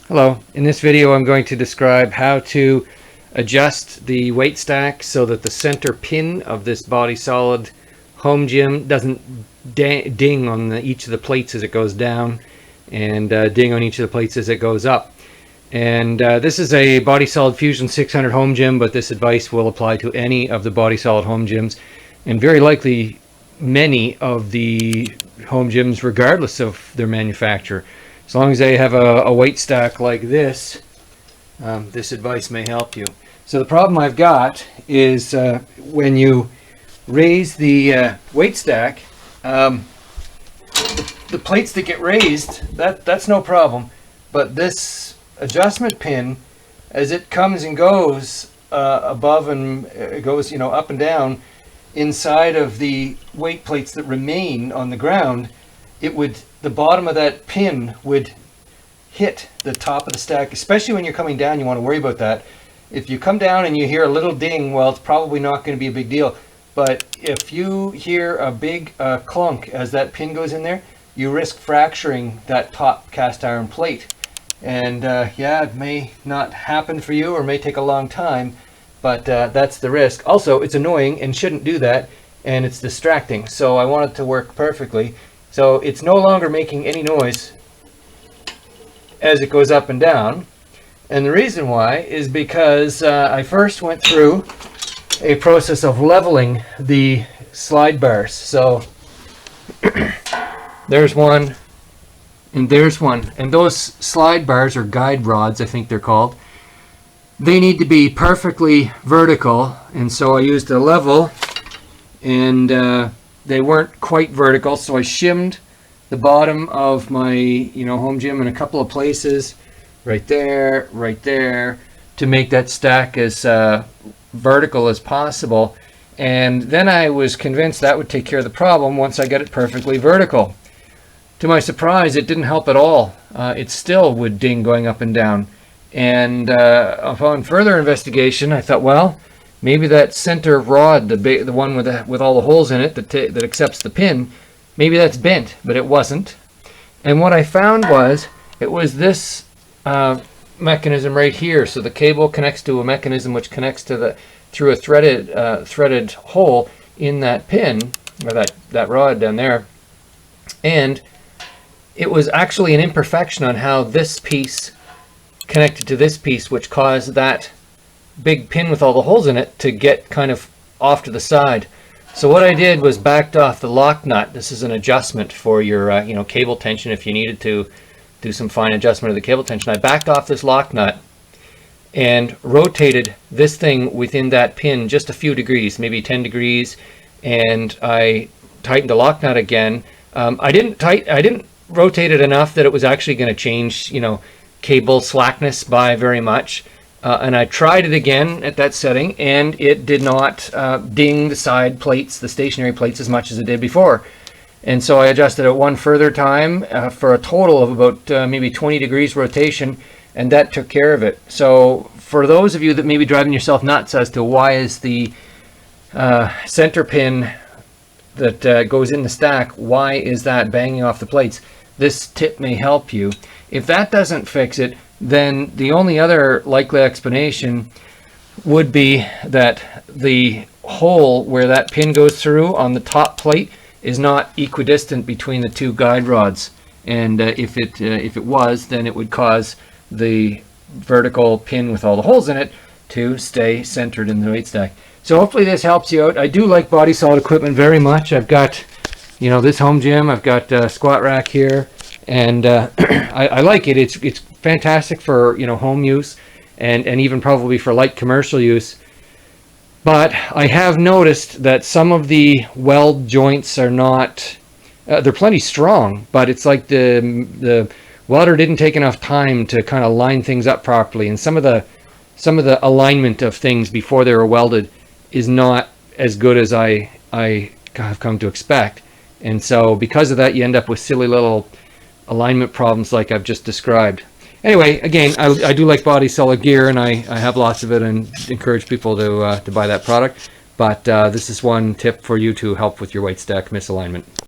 Hello, in this video I'm going to describe how to adjust the weight stack so that the center pin of this body solid home gym doesn't ding on each of the plates as it goes down and ding on each of the plates as it goes up. And this is a Body Solid Fusion 600 home gym, but this advice will apply to any of the Body Solid home gyms and very likely many of the home gyms regardless of their manufacturer. As long as they have a weight stack like this, this advice may help you. So the problem I've got is when you raise the weight stack, the plates that get raised, that's no problem. But this adjustment pin, as it comes and goes above and it goes, up and down inside of the weight plates that remain on the ground, the bottom of that pin would hit the top of the stack. Especially when you're coming down, you want to worry about that. If you come down and you hear a little ding, well, it's probably not going to be a big deal. But if you hear a big clunk as that pin goes in there, you risk fracturing that top cast iron plate. And yeah, it may not happen for you or may take a long time, but that's the risk. Also, it's annoying and shouldn't do that, and it's distracting. So I want it to work perfectly. So it's no longer making any noise as it goes up and down. And the reason why is because I first went through a process of leveling the slide bars. So there's one and there's one. And those slide bars, or guide rods I think they're called, they need to be perfectly vertical. And so I used a level, and they weren't quite vertical, so I shimmed the bottom of my home gym in a couple of places, right there, to make that stack as vertical as possible. And then I was convinced that would take care of the problem once I got it perfectly vertical. To my surprise, it didn't help at all. It still would ding going up and down. And upon further investigation, I thought, well, maybe that center rod, the one with all the holes in it that accepts the pin, maybe that's bent, but it wasn't. And what I found was it was this mechanism right here. So the cable connects to a mechanism which connects to through a threaded hole in that pin, or that rod down there. And it was actually an imperfection on how this piece connected to this piece, which caused that big pin with all the holes in it to get kind of off to the side. So what I did was backed off the lock nut. This is an adjustment for your cable tension if you needed to do some fine adjustment of the cable tension. I backed off this lock nut and rotated this thing within that pin just a few degrees, maybe 10 degrees, and I tightened the lock nut again. I didn't rotate it enough that it was actually going to change cable slackness by very much. And I tried it again at that setting, and it did not ding the side plates, the stationary plates, as much as it did before. And so I adjusted it one further time for a total of about maybe 20 degrees rotation, and that took care of it. So for those of you that may be driving yourself nuts as to why is the center pin that goes in the stack, why is that banging off the plates, this tip may help you. If that doesn't fix it, then the only other likely explanation would be that the hole where that pin goes through on the top plate is not equidistant between the two guide rods. And if it was, then it would cause the vertical pin with all the holes in it to stay centered in the weight stack. So hopefully this helps you out. I do like Body Solid equipment very much. I've got this home gym, I've got a squat rack here, and I like it. It's fantastic for home use and even probably for light commercial use. But I have noticed that some of the weld joints are not they're plenty strong, but it's like the welder didn't take enough time to kind of line things up properly, and some of the alignment of things before they were welded is not as good as I have come to expect. And so because of that, you end up with silly little alignment problems like I've just described. Anyway, again, I do like Body Solid gear, and I have lots of it, and encourage people to buy that product. But this is one tip for you to help with your weight stack misalignment.